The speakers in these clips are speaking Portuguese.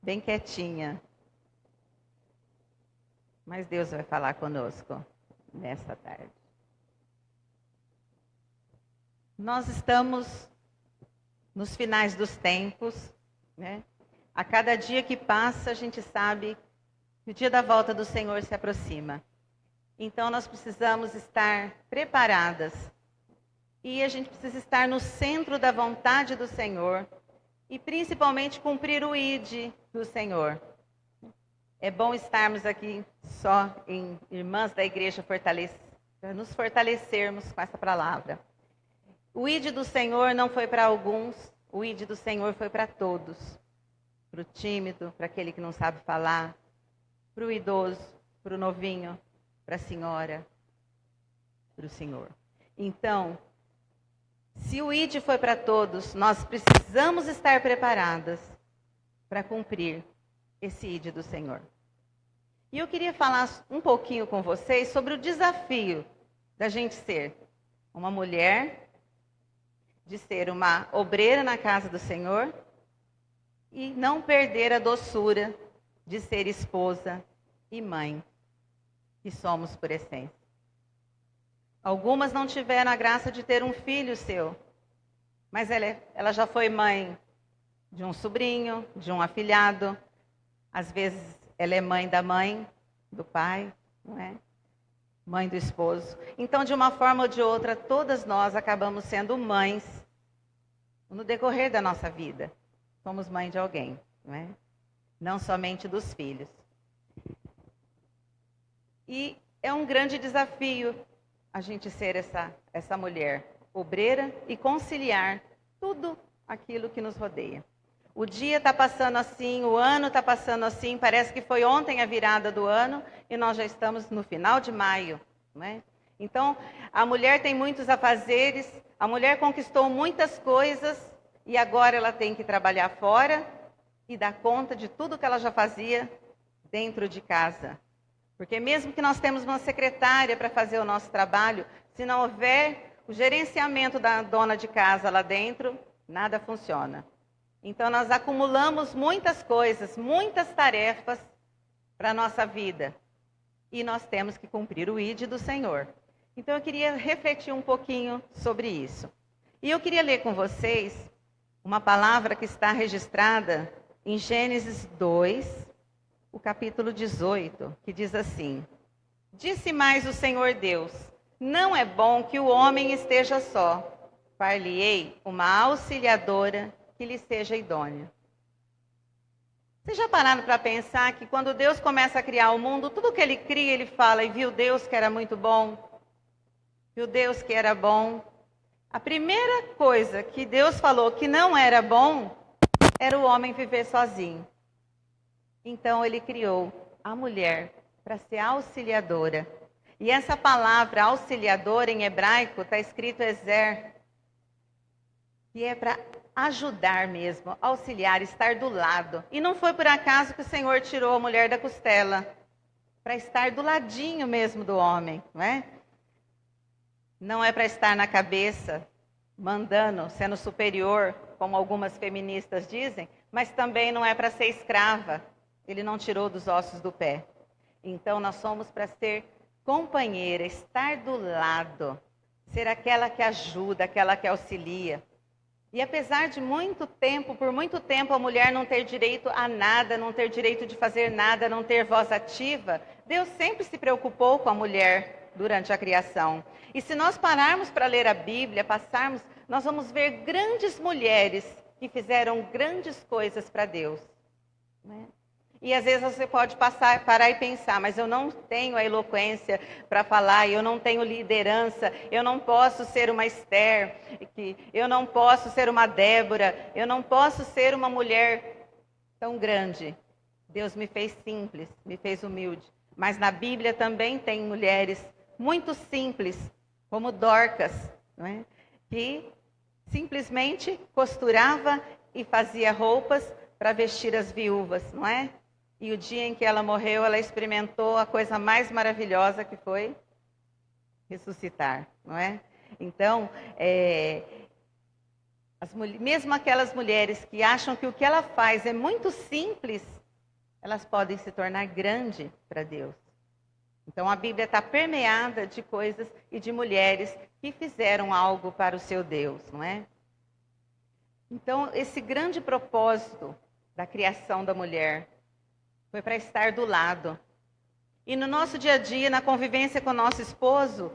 Bem quietinha. Mas Deus vai falar conosco nesta tarde. Nós estamos nos finais dos tempos, né? A cada dia que passa, a gente sabe que o dia da volta do Senhor se aproxima. Então, nós precisamos estar preparadas. E a gente precisa estar no centro da vontade do Senhor. E, principalmente, cumprir o ID do Senhor. É bom estarmos aqui só em irmãs da igreja para nos fortalecermos com essa palavra. O ID do Senhor não foi para alguns, o ID do Senhor foi para todos. Para o tímido, para aquele que não sabe falar, para o idoso, para o novinho, para a senhora, para o Senhor. Então, se o ID foi para todos, nós precisamos estar preparadas para cumprir esse ID do Senhor. E eu queria falar um pouquinho com vocês sobre o desafio da gente ser uma mulher, de ser uma obreira na casa do Senhor e não perder a doçura de ser esposa e mãe, que somos por essência. Algumas não tiveram a graça de ter um filho seu, mas ela já foi mãe de um sobrinho, de um afilhado. Às vezes ela é mãe da mãe, do pai, não é? Mãe do esposo. Então, de uma forma ou de outra, todas nós acabamos sendo mães no decorrer da nossa vida. Somos mãe de alguém, não é? Não somente dos filhos. E é um grande desafio a gente ser essa mulher obreira e conciliar tudo aquilo que nos rodeia. O dia está passando assim, o ano está passando assim, parece que foi ontem a virada do ano e nós já estamos no final de maio, não é? Então, a mulher tem muitos afazeres, a mulher conquistou muitas coisas e agora ela tem que trabalhar fora e dar conta de tudo que ela já fazia dentro de casa. Porque mesmo que nós temos uma secretária para fazer o nosso trabalho, se não houver o gerenciamento da dona de casa lá dentro, nada funciona. Então, nós acumulamos muitas coisas, muitas tarefas para a nossa vida. E nós temos que cumprir o ID do Senhor. Então, eu queria refletir um pouquinho sobre isso. E eu queria ler com vocês uma palavra que está registrada em Gênesis 2, o capítulo 18, que diz assim: Disse mais o Senhor Deus, não é bom que o homem esteja só. Far-lhe-ei uma auxiliadora que lhe seja idônea. Vocês já pararam para pensar que quando Deus começa a criar o mundo, tudo que Ele cria, Ele fala, e viu Deus que era muito bom? Viu Deus que era bom? A primeira coisa que Deus falou que não era bom, era o homem viver sozinho. Então Ele criou a mulher para ser auxiliadora. E essa palavra auxiliadora em hebraico está escrito ezer, que é para ajudar mesmo, auxiliar, estar do lado. E não foi por acaso que o Senhor tirou a mulher da costela, para estar do ladinho mesmo do homem, não é? Não é para estar na cabeça, mandando, sendo superior, como algumas feministas dizem, mas também não é para ser escrava. Ele não tirou dos ossos do pé. Então nós somos para ser companheira, estar do lado, ser aquela que ajuda, aquela que auxilia. E apesar de muito tempo, por muito tempo, a mulher não ter direito a nada, não ter direito de fazer nada, não ter voz ativa, Deus sempre se preocupou com a mulher durante a criação. E se nós pararmos para ler a Bíblia, passarmos, nós vamos ver grandes mulheres que fizeram grandes coisas para Deus, né? E às vezes você pode parar e pensar, mas eu não tenho a eloquência para falar, eu não tenho liderança, eu não posso ser uma Esther, eu não posso ser uma Débora, eu não posso ser uma mulher tão grande. Deus me fez simples, me fez humilde. Mas na Bíblia também tem mulheres muito simples, como Dorcas, não é? Que simplesmente costurava e fazia roupas para vestir as viúvas, não é? E o dia em que ela morreu, ela experimentou a coisa mais maravilhosa que foi ressuscitar, não é? Então, Mesmo aquelas mulheres que acham que o que ela faz é muito simples, elas podem se tornar grande para Deus. Então a Bíblia está permeada de coisas e de mulheres que fizeram algo para o seu Deus, não é? Então esse grande propósito da criação da mulher foi para estar do lado. E no nosso dia a dia, na convivência com o nosso esposo,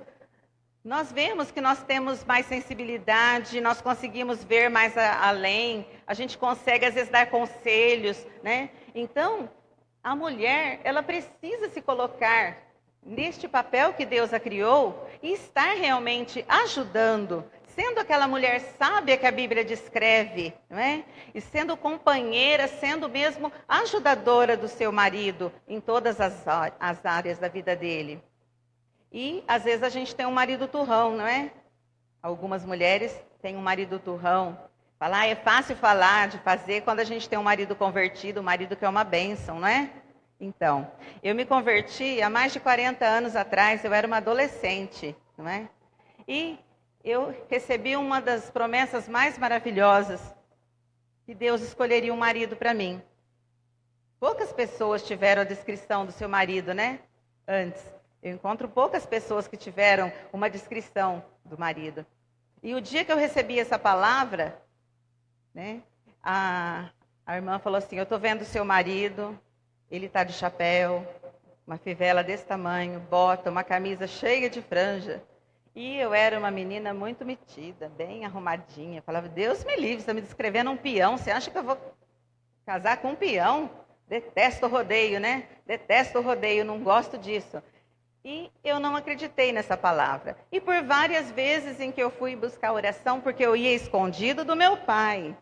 nós vemos que nós temos mais sensibilidade, nós conseguimos ver mais além, a gente consegue às vezes dar conselhos, né? Então, a mulher, ela precisa se colocar neste papel que Deus a criou e estar realmente ajudando, sendo aquela mulher sábia que a Bíblia descreve, não é? E sendo companheira, sendo mesmo ajudadora do seu marido em todas as áreas da vida dele. E às vezes a gente tem um marido turrão, não é? Algumas mulheres têm um marido turrão. É fácil falar, de fazer, quando a gente tem um marido convertido, um marido que é uma bênção, não é? Então, eu me converti há mais de 40 anos atrás, eu era uma adolescente, não é? E eu recebi uma das promessas mais maravilhosas, que Deus escolheria um marido para mim. Poucas pessoas tiveram a descrição do seu marido, né? Antes. Eu encontro poucas pessoas que tiveram uma descrição do marido. E o dia que eu recebi essa palavra, né? A irmã falou assim, eu estou vendo o seu marido, ele está de chapéu, uma fivela desse tamanho, bota, uma camisa cheia de franja. E eu era uma menina muito metida, bem arrumadinha. Falava, Deus me livre, você está me descrevendo um peão. Você acha que eu vou casar com um peão? Detesto o rodeio, né? Detesto o rodeio, não gosto disso. E eu não acreditei nessa palavra. E por várias vezes em que eu fui buscar oração, porque eu ia escondido do meu pai.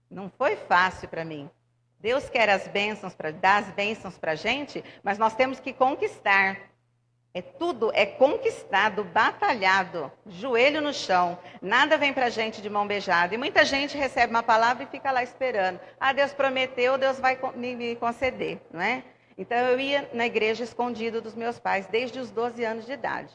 Não foi fácil para mim. Deus quer dar as bênçãos para a gente, mas nós temos que conquistar. Tudo é conquistado, batalhado, joelho no chão. Nada vem para a gente de mão beijada. E muita gente recebe uma palavra e fica lá esperando. Deus prometeu, Deus vai me conceder, não é? Então eu ia na igreja escondido dos meus pais, desde os 12 anos de idade.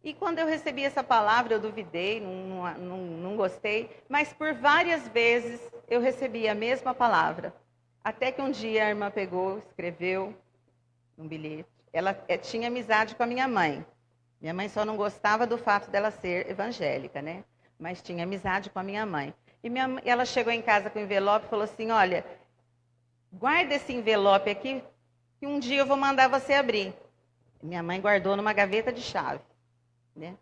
E quando eu recebi essa palavra, eu duvidei, não gostei. Mas por várias vezes eu recebi a mesma palavra. Até que um dia a irmã pegou, escreveu um bilhete. Ela tinha amizade com a minha mãe. Minha mãe só não gostava do fato dela ser evangélica, né? Mas tinha amizade com a minha mãe. E ela chegou em casa com o envelope e falou assim, olha, guarda esse envelope aqui, que um dia eu vou mandar você abrir. Minha mãe guardou numa gaveta de chave, né?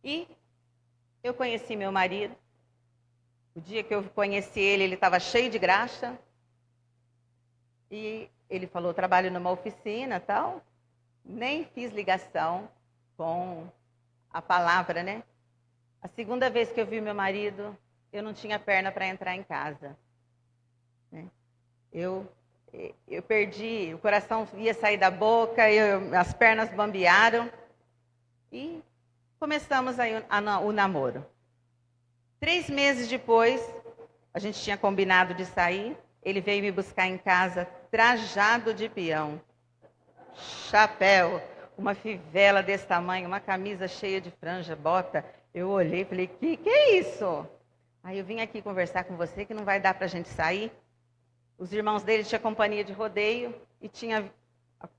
E eu conheci meu marido. O dia que eu conheci ele, ele estava cheio de graxa. E ele falou, trabalho numa oficina e tal. Nem fiz ligação com a palavra, né? A segunda vez que eu vi meu marido, eu não tinha perna para entrar em casa. Né? Eu perdi, o coração ia sair da boca, as pernas bambearam. E começamos aí o namoro. 3 meses depois, a gente tinha combinado de sair. Ele veio me buscar em casa, trajado de peão, chapéu, uma fivela desse tamanho, uma camisa cheia de franja, bota. Eu olhei e falei, que é isso? Aí eu vim aqui conversar com você, que não vai dar para a gente sair. Os irmãos dele tinham companhia de rodeio e tinha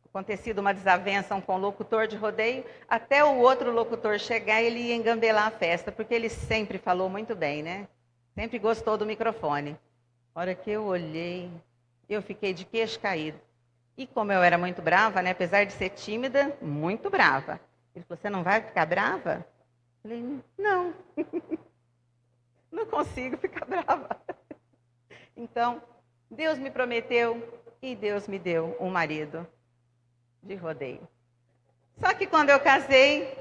acontecido uma desavença com o locutor de rodeio. Até o outro locutor chegar, ele ia engambelar a festa, porque ele sempre falou muito bem, né? Sempre gostou do microfone. A hora que eu olhei, eu fiquei de queixo caído. E como eu era muito brava, né, apesar de ser tímida, muito brava. Ele falou, você não vai ficar brava? Eu falei, não. Não consigo ficar brava. Então, Deus me prometeu e Deus me deu um marido de rodeio. Só que quando eu casei,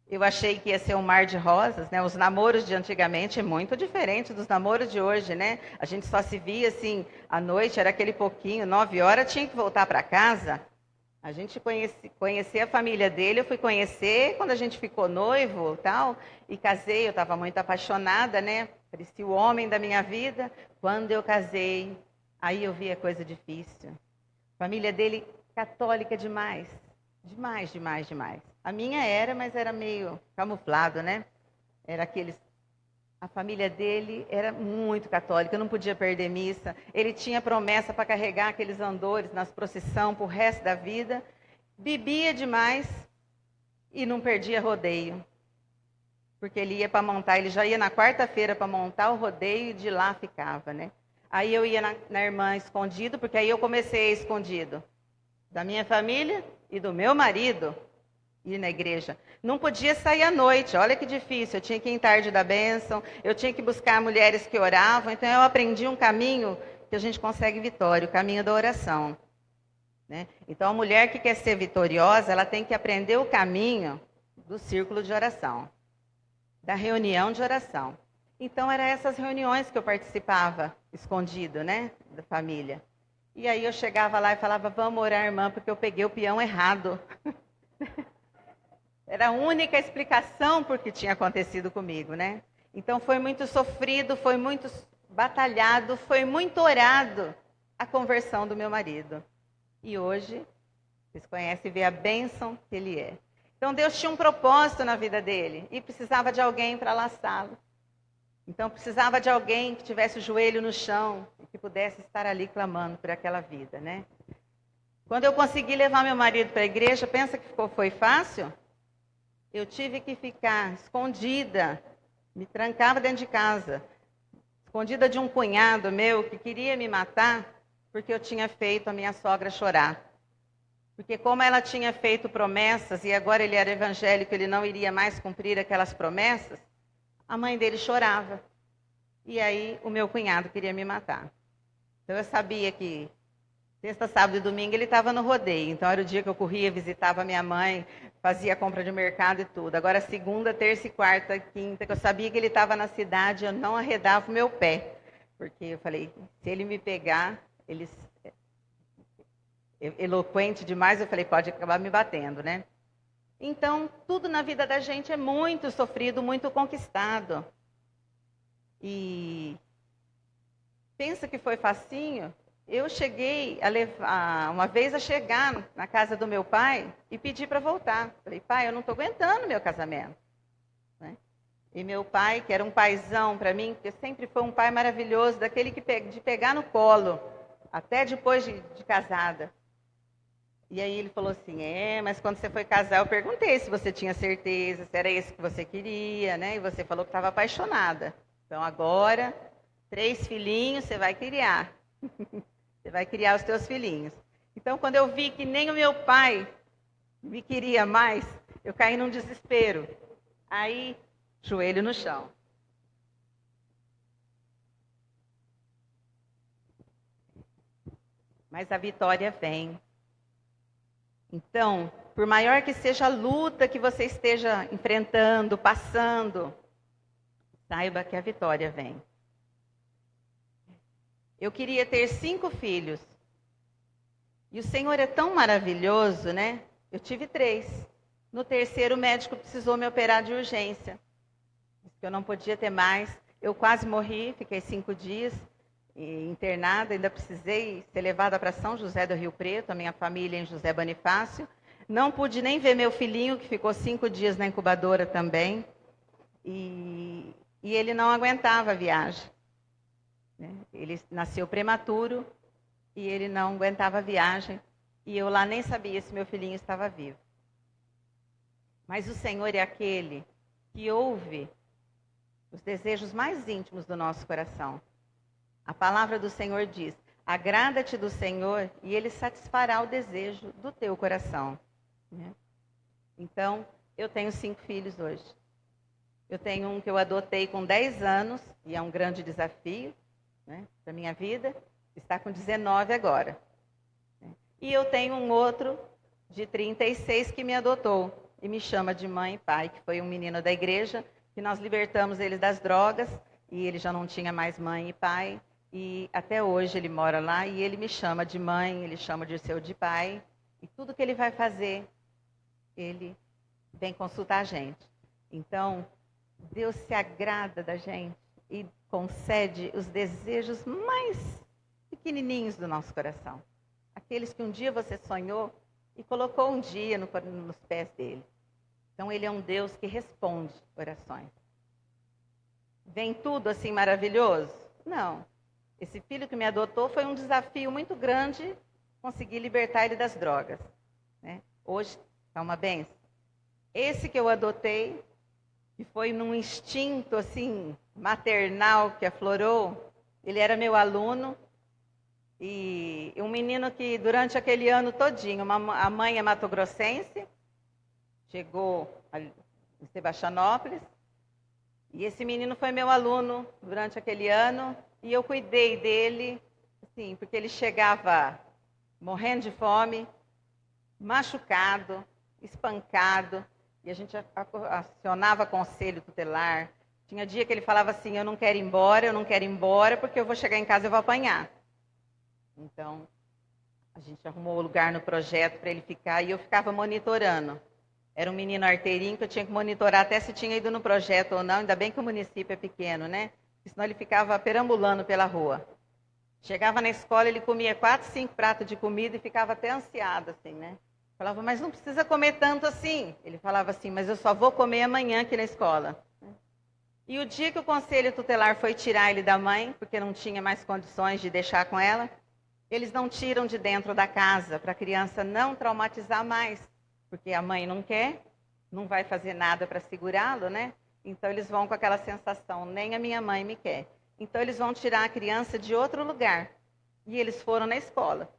eu achei que ia ser um mar de rosas, né? Os namoros de antigamente é muito diferente dos namoros de hoje, né? A gente só se via assim, à noite, era aquele pouquinho, 9 horas, tinha que voltar para casa. A gente conhecer a família dele, eu fui conhecer quando a gente ficou noivo tal, e casei, eu estava muito apaixonada, né? Parecia o homem da minha vida. Quando eu casei, aí eu vi a coisa difícil. A família dele, católica demais. Demais, demais, demais. A minha era, mas era meio camuflado, né? Era aqueles A família dele era muito católica, não podia perder missa. Ele tinha promessa para carregar aqueles andores nas procissão para o resto da vida. Bebia demais e não perdia rodeio. Porque ele ia para montar, ele já ia na quarta-feira para montar o rodeio e de lá ficava, né? Aí eu ia na irmã escondido, porque aí eu comecei escondido. Da minha família e do meu marido. Ir na igreja. Não podia sair à noite, olha que difícil. Eu tinha que ir em tarde da bênção, eu tinha que buscar mulheres que oravam. Então eu aprendi um caminho que a gente consegue vitória, o caminho da oração. Né? Então a mulher que quer ser vitoriosa, ela tem que aprender o caminho do círculo de oração, da reunião de oração. Então eram essas reuniões que eu participava, escondido, né, da família. E aí eu chegava lá e falava, vamos orar, irmã, porque eu peguei o peão errado. Era a única explicação por que tinha acontecido comigo, né? Então foi muito sofrido, foi muito batalhado, foi muito orado a conversão do meu marido. E hoje, vocês conhecem e vê a bênção que ele é. Então Deus tinha um propósito na vida dele e precisava de alguém para laçá-lo. Então precisava de alguém que tivesse o joelho no chão e que pudesse estar ali clamando por aquela vida, né? Quando eu consegui levar meu marido para a igreja, pensa que foi fácil? Eu tive que ficar escondida, me trancava dentro de casa, escondida de um cunhado meu que queria me matar porque eu tinha feito a minha sogra chorar. Porque como ela tinha feito promessas e agora ele era evangélico, ele não iria mais cumprir aquelas promessas, a mãe dele chorava. E aí o meu cunhado queria me matar. Então eu sabia que sexta, sábado e domingo ele estava no rodeio. Então era o dia que eu corria, visitava minha mãe, fazia compra de mercado e tudo. Agora segunda, terça e quarta, quinta, que eu sabia que ele estava na cidade, eu não arredava o meu pé. Porque eu falei, se ele me pegar, ele eloquente demais, eu falei, pode acabar me batendo, né? Então, tudo na vida da gente é muito sofrido, muito conquistado. E pensa que foi facinho? Eu cheguei uma vez a chegar na casa do meu pai e pedir para voltar. Falei, pai, eu não estou aguentando meu casamento. Né? E meu pai, que era um paizão para mim, que sempre foi um pai maravilhoso, daquele de pegar no colo, até depois de casada. E aí ele falou assim, mas quando você foi casar, eu perguntei se você tinha certeza, se era isso que você queria, né? E você falou que estava apaixonada. Então agora, 3 filhinhos você vai criar. Você vai criar os teus filhinhos. Então, quando eu vi que nem o meu pai me queria mais, eu caí num desespero. Aí, joelho no chão. Mas a vitória vem. Então, por maior que seja a luta que você esteja enfrentando, passando, saiba que a vitória vem. Eu queria ter 5 filhos. E o Senhor é tão maravilhoso, né? Eu tive 3. No terceiro, o médico precisou me operar de urgência. Disse que eu não podia ter mais. Eu quase morri, fiquei 5 dias internada. Ainda precisei ser levada para São José do Rio Preto, a minha família em José Bonifácio. Não pude nem ver meu filhinho, que ficou 5 dias na incubadora também. E ele não aguentava a viagem. Ele nasceu prematuro e ele não aguentava a viagem. E eu lá nem sabia se meu filhinho estava vivo. Mas o Senhor é aquele que ouve os desejos mais íntimos do nosso coração. A palavra do Senhor diz, agrada-te do Senhor e Ele satisfará o desejo do teu coração. Então, eu tenho 5 filhos hoje. Eu tenho um que eu adotei com 10 anos e é um grande desafio. Para a minha vida, está com 19 agora. E eu tenho um outro de 36 que me adotou e me chama de mãe e pai, que foi um menino da igreja, que nós libertamos ele das drogas e ele já não tinha mais mãe e pai. E até hoje ele mora lá e ele me chama de mãe, ele chama de seu de pai. E tudo que ele vai fazer, ele vem consultar a gente. Então, Deus se agrada da gente e concede os desejos mais pequenininhos do nosso coração. Aqueles que um dia você sonhou e colocou um dia nos pés dele. Então, ele é um Deus que responde orações. vem tudo assim maravilhoso? Não. Esse filho que me adotou foi um desafio muito grande conseguir libertar ele das drogas, né? Hoje está uma benção. Esse que eu adotei, que foi num instinto assim maternal que aflorou, ele era meu aluno e um menino que durante aquele ano todinho, a mãe é matogrossense, chegou em Sebastianópolis, e esse menino foi meu aluno durante aquele ano e eu cuidei dele, assim, porque ele chegava morrendo de fome, machucado, espancado, e a gente acionava conselho tutelar. Tinha dia que ele falava assim, eu não quero ir embora, porque eu vou chegar em casa e vou apanhar. Então, a gente arrumou o lugar no projeto para ele ficar e eu ficava monitorando. Era um menino arteirinho que eu tinha que monitorar até se tinha ido no projeto ou não, ainda bem que o município é pequeno, né? Senão ele ficava perambulando pela rua. Chegava na escola, ele comia 4, 5 pratos de comida e ficava até ansiado, assim, né? Falava, mas não precisa comer tanto assim. Ele falava assim, mas eu só vou comer amanhã aqui na escola. E o dia que o conselho tutelar foi tirar ele da mãe, porque não tinha mais condições de deixar com ela, eles não tiram de dentro da casa para a criança não traumatizar mais, porque a mãe não quer, não vai fazer nada para segurá-lo, né? Então eles vão com aquela sensação, nem a minha mãe me quer. Então eles vão tirar a criança de outro lugar. E eles foram na escola.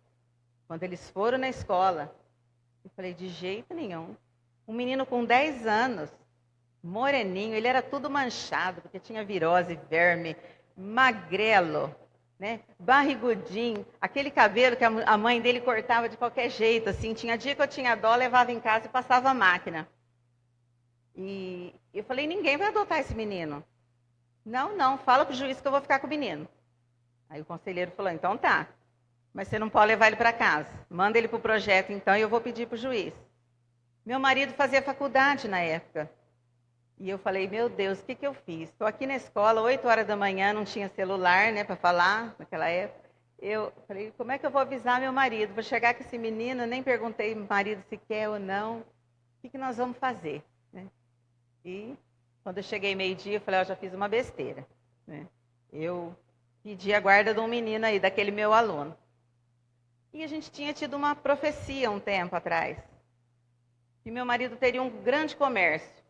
Quando eles foram na escola, eu falei, de jeito nenhum. Um menino com 10 anos, moreninho, ele era tudo manchado, porque tinha virose, verme, magrelo, né? Barrigudinho, aquele cabelo que a mãe dele cortava de qualquer jeito, assim. Tinha dia que eu tinha dó, levava em casa e passava a máquina. E eu falei, ninguém vai adotar esse menino. Não, fala pro juiz que eu vou ficar com o menino. Aí o conselheiro falou, então tá, mas você não pode levar ele para casa. Manda ele para o projeto, então, e eu vou pedir para o juiz. Meu marido fazia faculdade na época. E eu falei, meu Deus, o que eu fiz? Estou aqui na escola, 8 horas da manhã, não tinha celular, né, para falar naquela época. Eu falei, como é que eu vou avisar meu marido? Vou chegar com esse menino, nem perguntei ao marido se quer ou não. O que nós vamos fazer? Né? E quando eu cheguei meio-dia, eu falei, eu já fiz uma besteira. Né? Eu pedi a guarda de um menino aí, daquele meu aluno. E a gente tinha tido uma profecia um tempo atrás, que meu marido teria um grande comércio.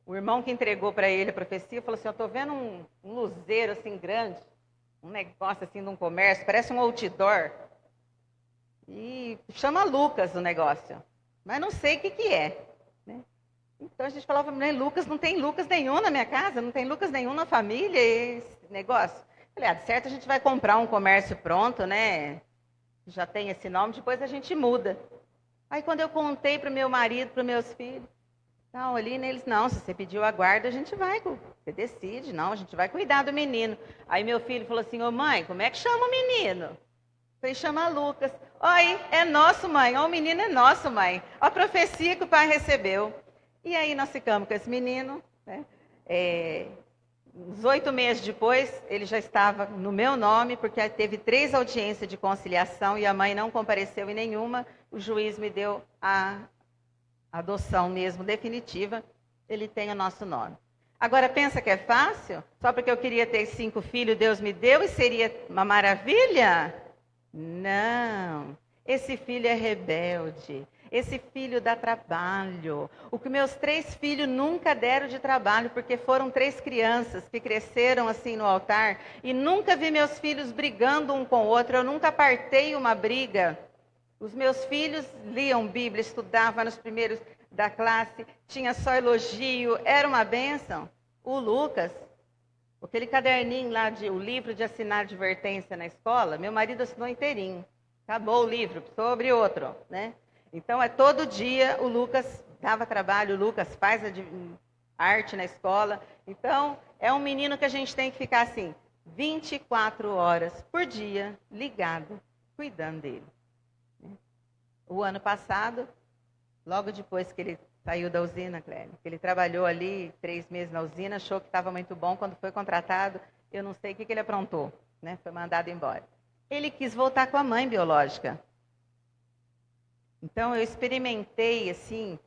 O irmão que entregou para ele a profecia falou assim, eu estou vendo um luzeiro assim grande, um negócio assim de um comércio, parece um outdoor. E chama Lucas o negócio, mas não sei o que é. Né? Então a gente falava, Lucas, não tem Lucas nenhum na minha casa, não tem Lucas nenhum na família, esse negócio. Falei, de certo a gente vai comprar um comércio pronto, né? Já tem esse nome, depois a gente muda. Aí quando eu contei para o meu marido, para os meus filhos, não, ali neles, não, se você pediu a guarda, a gente vai, você decide, não, a gente vai cuidar do menino. Aí meu filho falou assim, ô mãe, como é que chama o menino? Eu falei, chama Lucas. Oi, é nosso, mãe, o menino é nosso, mãe. A profecia que o pai recebeu. E aí nós ficamos com esse menino, né? Uns 8 meses depois, ele já estava no meu nome, porque teve 3 audiências de conciliação e a mãe não compareceu em nenhuma. O juiz me deu a adoção mesmo definitiva, ele tem o nosso nome. Agora, pensa que é fácil? Só porque eu queria ter 5 filhos, Deus me deu e seria uma maravilha? Não. Esse filho é rebelde. Esse filho dá trabalho. O que meus 3 filhos nunca deram de trabalho, porque foram 3 crianças que cresceram assim no altar e nunca vi meus filhos brigando um com o outro. Eu nunca apartei uma briga. Os meus filhos liam Bíblia, estudavam nos primeiros da classe, tinha só elogio, era uma bênção. O Lucas, aquele caderninho lá, o livro de assinar advertência na escola, meu marido assinou inteirinho. Acabou o livro, sobre outro, né? Então, todo dia o Lucas dava trabalho, o Lucas faz arte na escola. Então, é um menino que a gente tem que ficar assim, 24 horas por dia, ligado, cuidando dele. O ano passado, logo depois que ele saiu da usina, Clélia, que ele trabalhou ali 3 meses na usina, achou que estava muito bom, quando foi contratado, eu não sei o que ele aprontou, né? Foi mandado embora. Ele quis voltar com a mãe biológica. Então, eu experimentei, assim,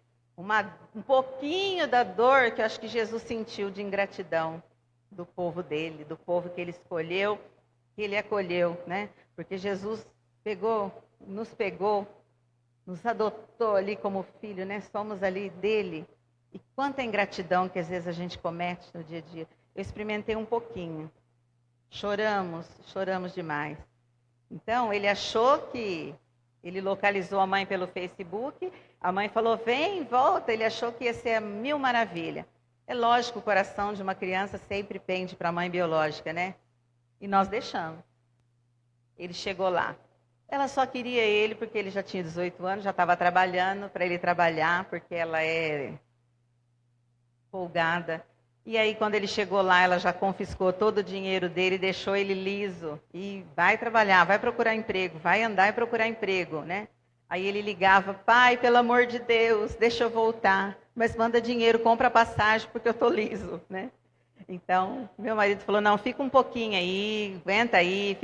um pouquinho da dor que eu acho que Jesus sentiu de ingratidão. do povo dele, do povo que ele escolheu, que ele acolheu, né? Porque Jesus pegou, nos adotou ali como filho, né? Somos ali dele. E quanta ingratidão que às vezes a gente comete no dia a dia. Eu experimentei um pouquinho. Choramos demais. Então, ele achou que ele localizou a mãe pelo Facebook, a mãe falou, vem, volta, ele achou que ia ser a mil maravilha. É lógico, o coração de uma criança sempre pende para a mãe biológica, né? E nós deixamos. Ele chegou lá. Ela só queria ele porque ele já tinha 18 anos, já estava trabalhando para ele trabalhar, porque ela é folgada. E aí, quando ele chegou lá, ela já confiscou todo o dinheiro dele, deixou ele liso. E vai trabalhar, vai procurar emprego, vai andar e procurar emprego, né? Aí ele ligava, pai, pelo amor de Deus, deixa eu voltar. Mas manda dinheiro, compra passagem, porque eu estou liso, né? Então, meu marido falou, não, fica um pouquinho aí, aguenta aí,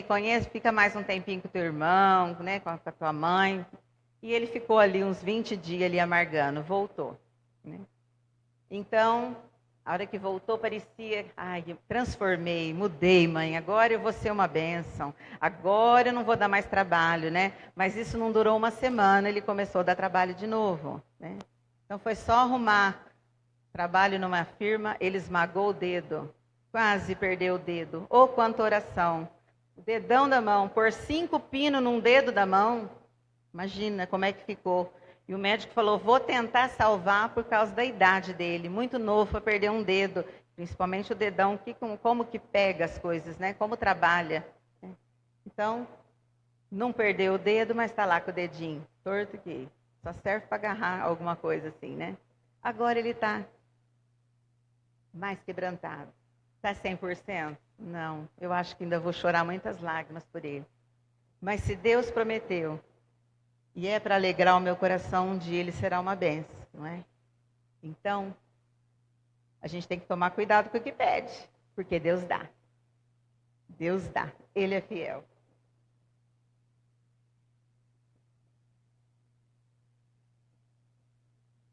conhece, fica mais um tempinho com o teu irmão, né, com a tua mãe. E ele ficou ali uns 20 dias ali amargando, voltou, né? Então, a hora que voltou parecia, eu transformei, mudei, mãe, agora eu vou ser uma bênção, agora eu não vou dar mais trabalho, né? Mas isso não durou uma semana, ele começou a dar trabalho de novo, né? Então foi só arrumar trabalho numa firma, ele esmagou o dedo, quase perdeu o dedo. Ou quanta oração, o dedão da mão, pôr 5 pinos num dedo da mão, imagina como é que ficou. E o médico falou, vou tentar salvar por causa da idade dele, muito novo para perder um dedo, principalmente o dedão, como que pega as coisas, né? Como trabalha. Né? Então, não perdeu o dedo, mas está lá com o dedinho torto que só serve para agarrar alguma coisa assim, né? Agora ele está mais quebrantado. Está 100%? Não, eu acho que ainda vou chorar muitas lágrimas por ele. Mas se Deus prometeu, e é para alegrar o meu coração, um dia ele será uma bênção, não é? Então, a gente tem que tomar cuidado com o que pede, porque Deus dá. Deus dá, Ele é fiel.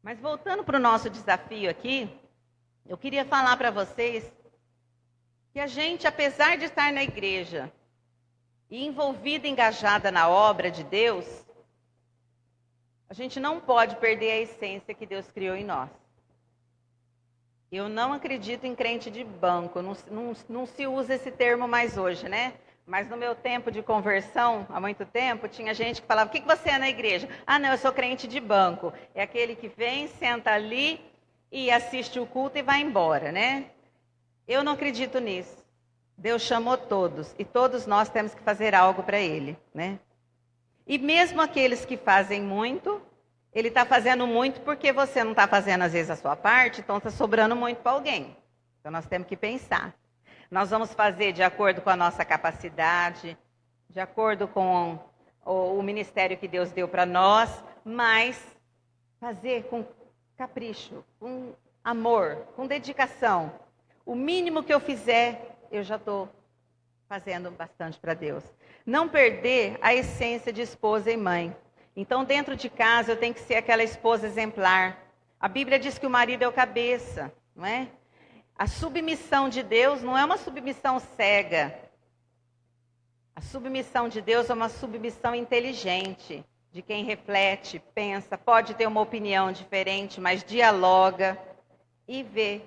Mas voltando para o nosso desafio aqui, eu queria falar para vocês que a gente, apesar de estar na igreja e envolvida, engajada na obra de Deus, a gente não pode perder a essência que Deus criou em nós. Eu não acredito em crente de banco, não se usa esse termo mais hoje, né? Mas no meu tempo de conversão, há muito tempo, tinha gente que falava, o que você é na igreja? Ah, não, eu sou crente de banco. É aquele que vem, senta ali e assiste o culto e vai embora, né? Eu não acredito nisso. Deus chamou todos e todos nós temos que fazer algo para Ele, né? E mesmo aqueles que fazem muito, Ele está fazendo muito porque você não está fazendo às vezes a sua parte, então está sobrando muito para alguém. Então nós temos que pensar. Nós vamos fazer de acordo com a nossa capacidade, de acordo com o ministério que Deus deu para nós, mas fazer com capricho, com amor, com dedicação. O mínimo que eu fizer, eu já estou fazendo bastante para Deus. Não perder a essência de esposa e mãe. Então, dentro de casa, eu tenho que ser aquela esposa exemplar. A Bíblia diz que o marido é o cabeça, não é? A submissão de Deus não é uma submissão cega. A submissão de Deus é uma submissão inteligente, de quem reflete, pensa, pode ter uma opinião diferente, mas dialoga e vê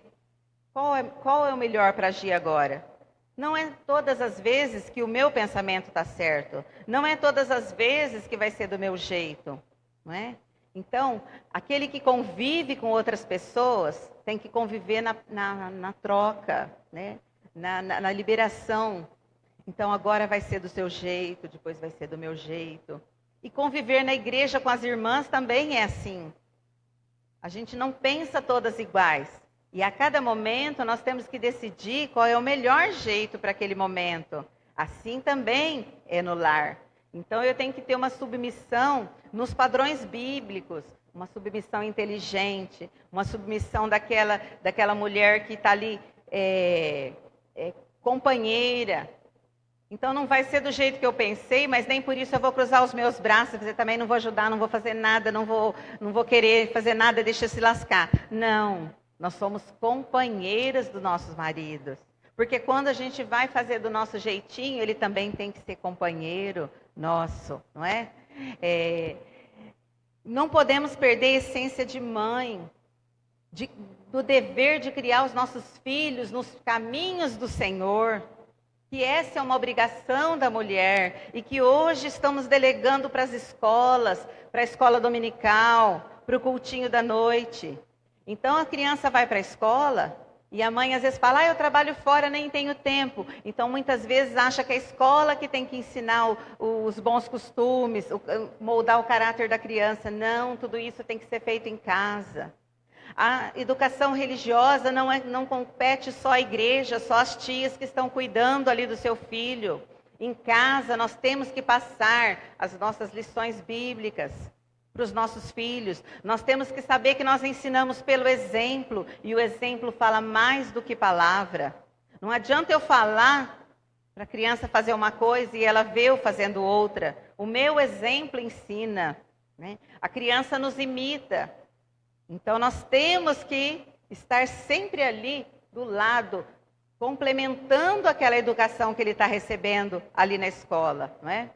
qual é o melhor para agir agora. Não é todas as vezes que o meu pensamento está certo. Não é todas as vezes que vai ser do meu jeito, não é? Então, aquele que convive com outras pessoas tem que conviver na troca, né? na liberação. Então, agora vai ser do seu jeito, depois vai ser do meu jeito. E conviver na igreja com as irmãs também é assim. A gente não pensa todas iguais. E a cada momento nós temos que decidir qual é o melhor jeito para aquele momento. Assim também é no lar. Então eu tenho que ter uma submissão nos padrões bíblicos, uma submissão inteligente, uma submissão daquela mulher que está ali companheira. Então não vai ser do jeito que eu pensei, mas nem por isso eu vou cruzar os meus braços, eu também não vou ajudar, não vou fazer nada, não vou querer fazer nada, deixa se lascar. Não. nós somos companheiras dos nossos maridos. Porque quando a gente vai fazer do nosso jeitinho, ele também tem que ser companheiro nosso, não é? Não podemos perder a essência de mãe, do dever de criar os nossos filhos nos caminhos do Senhor. Que essa é uma obrigação da mulher e que hoje estamos delegando para as escolas, para a escola dominical, para o cultinho da noite. Então a criança vai para a escola e a mãe às vezes fala, eu trabalho fora, nem tenho tempo. Então muitas vezes acha que a escola que tem que ensinar os bons costumes, moldar o caráter da criança. Não, tudo isso tem que ser feito em casa. A educação religiosa não compete só à igreja, só às tias que estão cuidando ali do seu filho. Em casa nós temos que passar as nossas lições bíblicas para os nossos filhos. Nós temos que saber que nós ensinamos pelo exemplo, e o exemplo fala mais do que palavra. Não adianta eu falar para a criança fazer uma coisa e ela vê eu fazendo outra. O meu exemplo ensina, né? A criança nos imita. Então nós temos que estar sempre ali do lado, complementando aquela educação que ele está recebendo ali na escola, não é?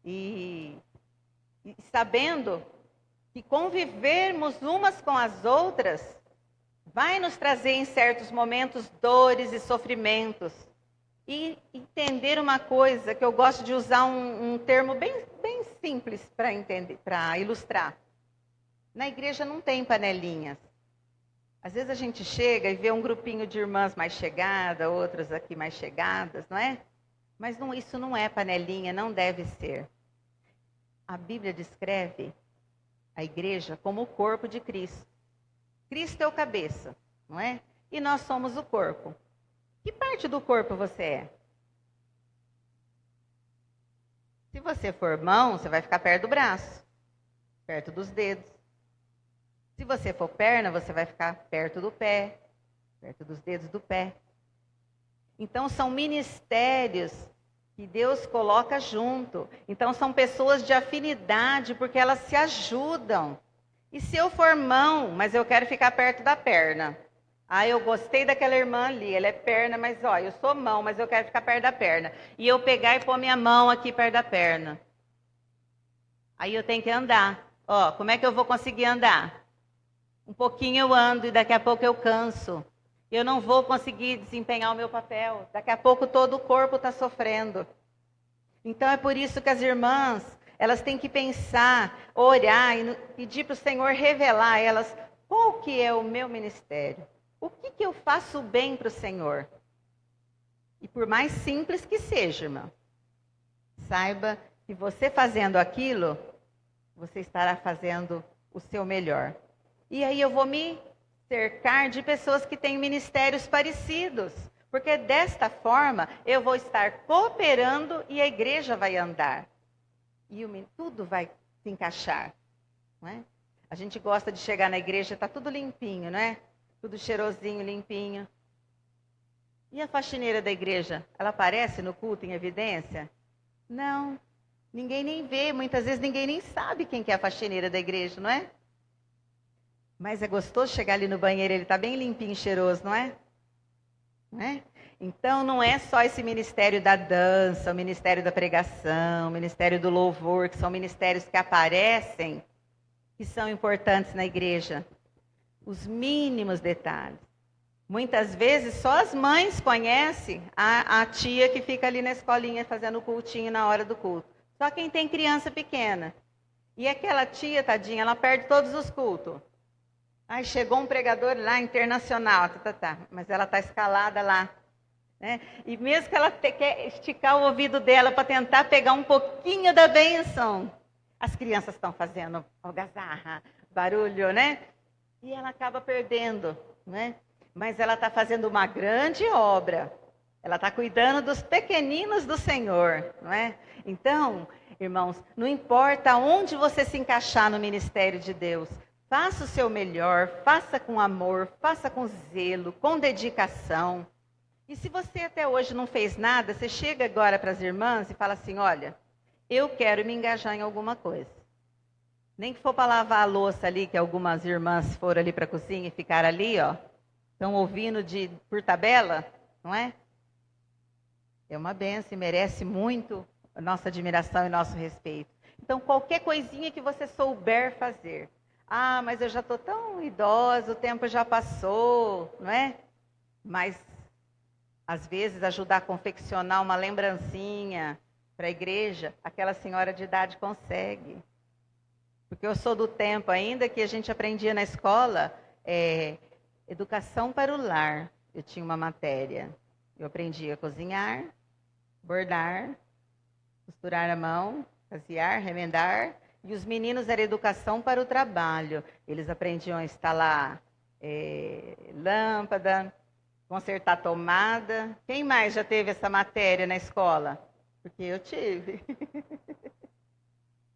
E sabendo que convivermos umas com as outras vai nos trazer em certos momentos dores e sofrimentos. E entender uma coisa, que eu gosto de usar um termo bem simples para entender, para ilustrar. Na igreja não tem panelinhas. Às vezes a gente chega e vê um grupinho de irmãs mais chegadas, outras aqui mais chegadas, não é? Mas isso não é panelinha, não deve ser. A Bíblia descreve a igreja como o corpo de Cristo. Cristo é o cabeça, não é? E nós somos o corpo. Que parte do corpo você é? Se você for mão, você vai ficar perto do braço, perto dos dedos. Se você for perna, você vai ficar perto do pé, perto dos dedos do pé. Então, são ministérios que Deus coloca junto. Então, são pessoas de afinidade, porque elas se ajudam. E se eu for mão, mas eu quero ficar perto da perna. Eu gostei daquela irmã ali, ela é perna, mas eu sou mão, mas eu quero ficar perto da perna. E eu pegar e pôr minha mão aqui perto da perna. Aí eu tenho que andar. Como é que eu vou conseguir andar? Um pouquinho eu ando e daqui a pouco eu canso. Eu não vou conseguir desempenhar o meu papel. Daqui a pouco todo o corpo está sofrendo. Então é por isso que as irmãs, elas têm que pensar, orar e pedir para o Senhor revelar a elas qual que é o meu ministério. O que eu faço bem para o Senhor? E por mais simples que seja, irmã, saiba que você fazendo aquilo, você estará fazendo o seu melhor. E aí eu vou me cercar de pessoas que têm ministérios parecidos. Porque desta forma eu vou estar cooperando e a igreja vai andar. E tudo vai se encaixar. Não é? A gente gosta de chegar na igreja, está tudo limpinho, não é? Tudo cheirosinho, limpinho. E a faxineira da igreja, ela aparece no culto em evidência? Não. Ninguém nem vê, muitas vezes ninguém nem sabe quem que é a faxineira da igreja, não é? Mas é gostoso chegar ali no banheiro, ele está bem limpinho, cheiroso, não é? Não é? Então, não é só esse ministério da dança, o ministério da pregação, o ministério do louvor, que são ministérios que aparecem, que são importantes na igreja. Os mínimos detalhes. Muitas vezes, só as mães conhecem a tia que fica ali na escolinha fazendo o cultinho na hora do culto. Só quem tem criança pequena. E aquela tia, tadinha, ela perde todos os cultos. Chegou um pregador lá, internacional, mas ela está escalada lá. Né? E mesmo que ela quer esticar o ouvido dela para tentar pegar um pouquinho da bênção, as crianças estão fazendo algazarra, barulho, né? E ela acaba perdendo, né? Mas ela está fazendo uma grande obra. Ela está cuidando dos pequeninos do Senhor, não é? Então, irmãos, não importa onde você se encaixar no ministério de Deus, faça o seu melhor, faça com amor, faça com zelo, com dedicação. E se você até hoje não fez nada, você chega agora para as irmãs e fala assim, olha, eu quero me engajar em alguma coisa. Nem que for para lavar a louça ali, que algumas irmãs foram ali para a cozinha e ficaram ali, estão ouvindo por tabela, não é? É uma bênção e merece muito a nossa admiração e nosso respeito. Então, qualquer coisinha que você souber fazer. Ah, mas eu já estou tão idosa, o tempo já passou, não é? Mas, às vezes, ajudar a confeccionar uma lembrancinha para a igreja, aquela senhora de idade consegue. Porque eu sou do tempo ainda que a gente aprendia na escola educação para o lar. Eu tinha uma matéria. Eu aprendia a cozinhar, bordar, costurar a mão, fasear, remendar. E os meninos era educação para o trabalho. Eles aprendiam a instalar lâmpada, consertar tomada. Quem mais já teve essa matéria na escola? Porque eu tive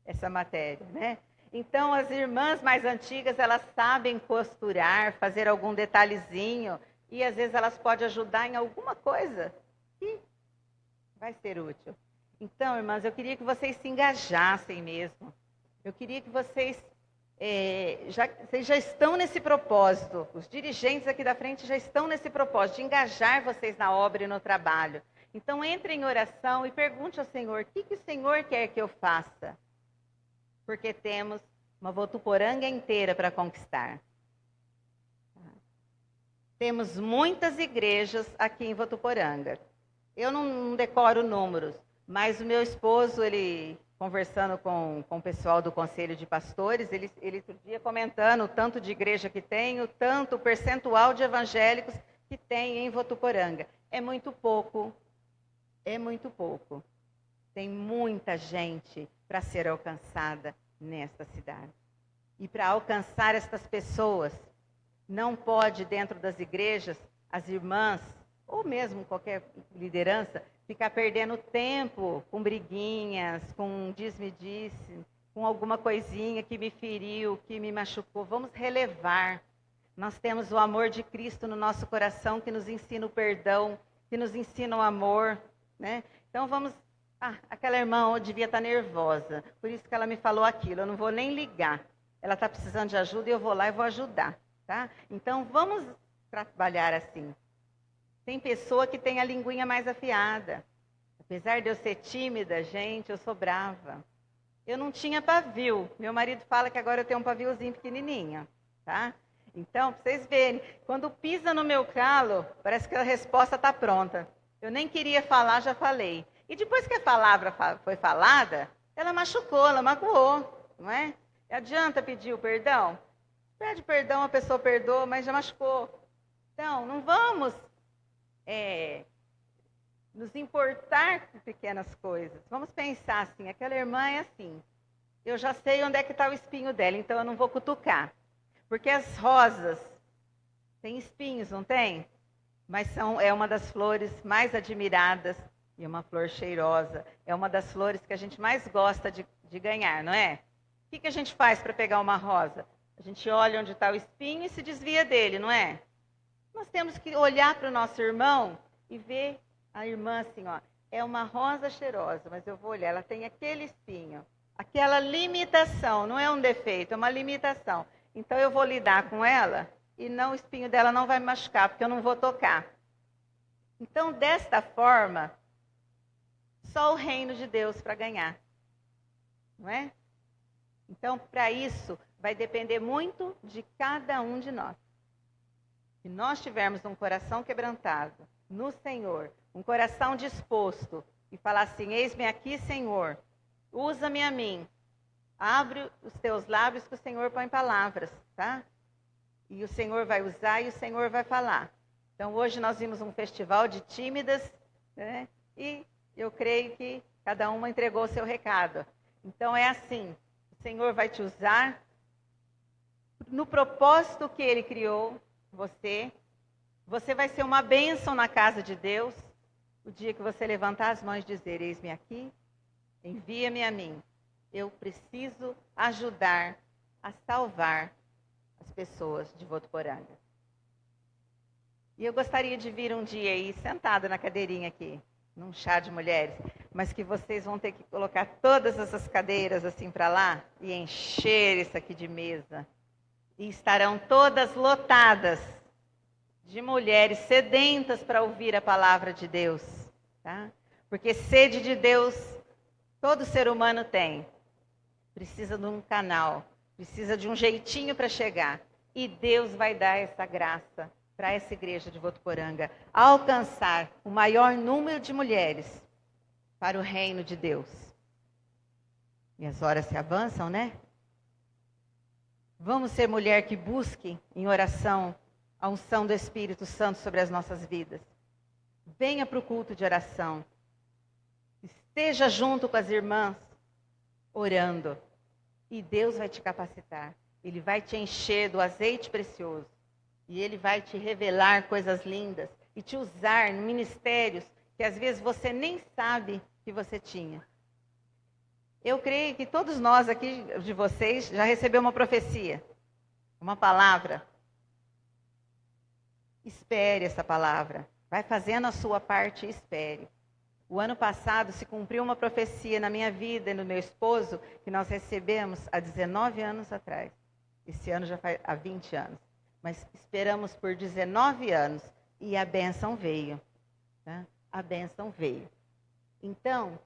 essa matéria, né? Então, as irmãs mais antigas, elas sabem costurar, fazer algum detalhezinho, e às vezes elas podem ajudar em alguma coisa que vai ser útil. Então, irmãs, eu queria que vocês se engajassem mesmo. Eu queria que vocês já estão nesse propósito. Os dirigentes aqui da frente já estão nesse propósito de engajar vocês na obra e no trabalho. Então, entre em oração e pergunte ao Senhor, o que o Senhor quer que eu faça? Porque temos uma Votuporanga inteira para conquistar. Temos muitas igrejas aqui em Votuporanga. Eu não decoro números, mas o meu esposo, ele conversando com o pessoal do Conselho de Pastores, ele outro dia comentando o tanto de igreja que tem, o tanto o percentual de evangélicos que tem em Votuporanga. É muito pouco. É muito pouco. Tem muita gente para ser alcançada nesta cidade. E para alcançar estas pessoas, não pode dentro das igrejas, as irmãs, ou mesmo qualquer liderança, ficar perdendo tempo com briguinhas, com diz-me-disse, com alguma coisinha que me feriu, que me machucou. Vamos relevar. Nós temos o amor de Cristo no nosso coração, que nos ensina o perdão, que nos ensina o amor, né? Então vamos... aquela irmã devia estar nervosa, por isso que ela me falou aquilo, eu não vou nem ligar. Ela está precisando de ajuda e eu vou lá e vou ajudar, tá? Então vamos trabalhar assim. Tem pessoa que tem a linguinha mais afiada. Apesar de eu ser tímida, gente, eu sou brava. Eu não tinha pavio. Meu marido fala que agora eu tenho um paviozinho pequenininho, tá? Então, para vocês verem, quando pisa no meu calo, parece que a resposta está pronta. Eu nem queria falar, já falei. E depois que a palavra foi falada, ela machucou, ela magoou, não é? E adianta pedir o perdão? Pede perdão, a pessoa perdoa, mas já machucou. Então, não vamos nos importar com pequenas coisas. Vamos pensar assim, aquela irmã é assim. Eu já sei onde é que está o espinho dela, então eu não vou cutucar. Porque as rosas têm espinhos, não tem? Mas é uma das flores mais admiradas e uma flor cheirosa. É uma das flores que a gente mais gosta de ganhar, não é? O que a gente faz para pegar uma rosa? A gente olha onde está o espinho e se desvia dele, não é? Nós temos que olhar para o nosso irmão e ver a irmã assim, ó. É uma rosa cheirosa, mas eu vou olhar, ela tem aquele espinho. Aquela limitação, não é um defeito, é uma limitação. Então eu vou lidar com ela e o espinho dela não vai me machucar, porque eu não vou tocar. Então, desta forma, só o reino de Deus para ganhar. Não é? Então, para isso, vai depender muito de cada um de nós. Se nós tivermos um coração quebrantado no Senhor, um coração disposto e falar assim, eis-me aqui, Senhor, usa-me a mim. Abre os teus lábios que o Senhor põe palavras, tá? E o Senhor vai usar e o Senhor vai falar. Então, hoje nós vimos um festival de tímidas, né? E eu creio que cada uma entregou o seu recado. Então, é assim, o Senhor vai te usar no propósito que Ele criou você. Você vai ser uma bênção na casa de Deus. O dia que você levantar as mãos e dizer, eis-me aqui, envia-me a mim. Eu preciso ajudar a salvar as pessoas de Votuporanga. E eu gostaria de vir um dia aí, sentada na cadeirinha aqui, num chá de mulheres, mas que vocês vão ter que colocar todas essas cadeiras assim para lá e encher isso aqui de mesa. E estarão todas lotadas de mulheres sedentas para ouvir a palavra de Deus, tá? Porque sede de Deus todo ser humano tem. Precisa de um canal, precisa de um jeitinho para chegar. E Deus vai dar essa graça para essa igreja de Votuporanga alcançar o maior número de mulheres para o reino de Deus. E as horas se avançam, né? Vamos ser mulher que busque em oração a unção do Espírito Santo sobre as nossas vidas. Venha para o culto de oração. Esteja junto com as irmãs, orando. E Deus vai te capacitar. Ele vai te encher do azeite precioso. E Ele vai te revelar coisas lindas. E te usar em ministérios que às vezes você nem sabe que você tinha. Eu creio que todos nós aqui de vocês já recebeu uma profecia. Uma palavra. Espere essa palavra. Vai fazendo a sua parte e espere. O ano passado se cumpriu uma profecia na minha vida e no meu esposo que nós recebemos há 19 anos atrás. Esse ano já faz há 20 anos. Mas esperamos por 19 anos e a bênção veio. Tá? A bênção veio. Então,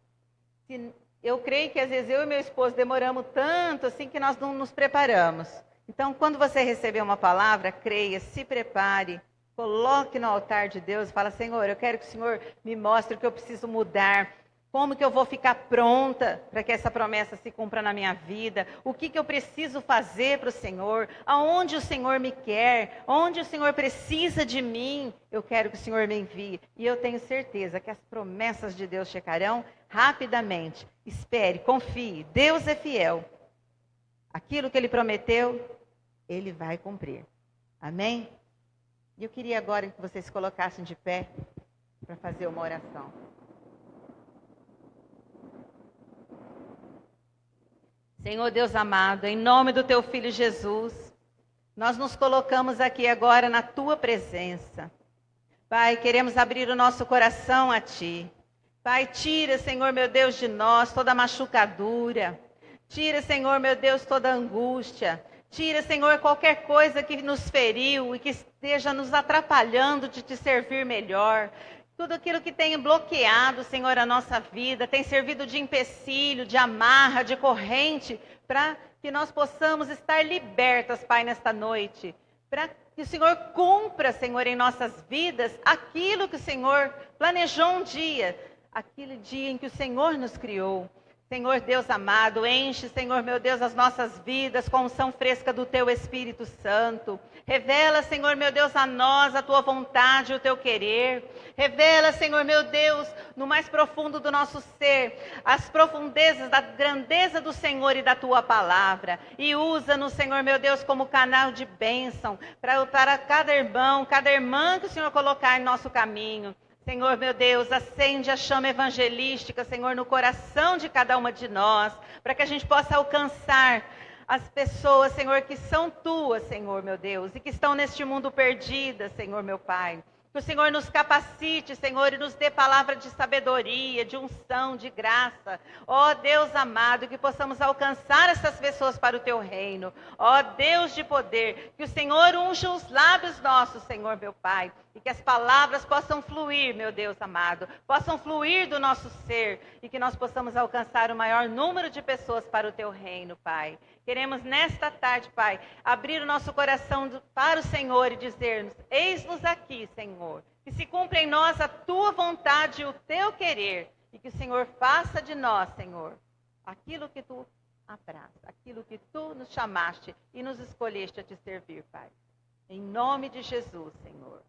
eu creio que às vezes eu e meu esposo demoramos tanto assim que nós não nos preparamos. Então, quando você receber uma palavra, creia, se prepare. Coloque no altar de Deus e fala, Senhor, eu quero que o Senhor me mostre o que eu preciso mudar. Como que eu vou ficar pronta para que essa promessa se cumpra na minha vida? O que eu preciso fazer para o Senhor? Aonde o Senhor me quer? Onde o Senhor precisa de mim? Eu quero que o Senhor me envie. E eu tenho certeza que as promessas de Deus chegarão rapidamente. Espere, confie. Deus é fiel. Aquilo que Ele prometeu, Ele vai cumprir. Amém? E eu queria agora que vocês se colocassem de pé para fazer uma oração. Senhor Deus amado, em nome do Teu Filho Jesus, nós nos colocamos aqui agora na Tua presença. Pai, queremos abrir o nosso coração a Ti. Pai, tira, Senhor meu Deus, de nós toda machucadura. Tira, Senhor meu Deus, toda angústia. Tira, Senhor, qualquer coisa que nos feriu e que esteja nos atrapalhando de Te servir melhor. Tudo aquilo que tem bloqueado, Senhor, a nossa vida, tem servido de empecilho, de amarra, de corrente, para que nós possamos estar libertas, Pai, nesta noite. Para que o Senhor cumpra, Senhor, em nossas vidas, aquilo que o Senhor planejou um dia, aquele dia em que o Senhor nos criou. Senhor Deus amado, enche, Senhor meu Deus, as nossas vidas com unção fresca do Teu Espírito Santo. Revela, Senhor meu Deus, a nós a Tua vontade, o Teu querer. Revela, Senhor meu Deus, no mais profundo do nosso ser, as profundezas da grandeza do Senhor e da Tua palavra. E usa-nos, Senhor meu Deus, como canal de bênção para cada irmão, cada irmã que o Senhor colocar em nosso caminho. Senhor, meu Deus, acende a chama evangelística, Senhor, no coração de cada uma de nós, para que a gente possa alcançar as pessoas, Senhor, que são Tuas, Senhor, meu Deus, e que estão neste mundo perdidas, Senhor, meu Pai. Que o Senhor nos capacite, Senhor, e nos dê palavra de sabedoria, de unção, de graça. Ó Deus amado, que possamos alcançar essas pessoas para o Teu reino. Ó Deus de poder, que o Senhor unja os lábios nossos, Senhor, meu Pai. E que as palavras possam fluir, meu Deus amado, possam fluir do nosso ser. E que nós possamos alcançar o maior número de pessoas para o Teu reino, Pai. Queremos nesta tarde, Pai, abrir o nosso coração para o Senhor e dizer-nos, eis-nos aqui, Senhor. Que se cumpra em nós a Tua vontade e o Teu querer. E que o Senhor faça de nós, Senhor, aquilo que Tu apraz, aquilo que Tu nos chamaste e nos escolheste a Te servir, Pai. Em nome de Jesus, Senhor.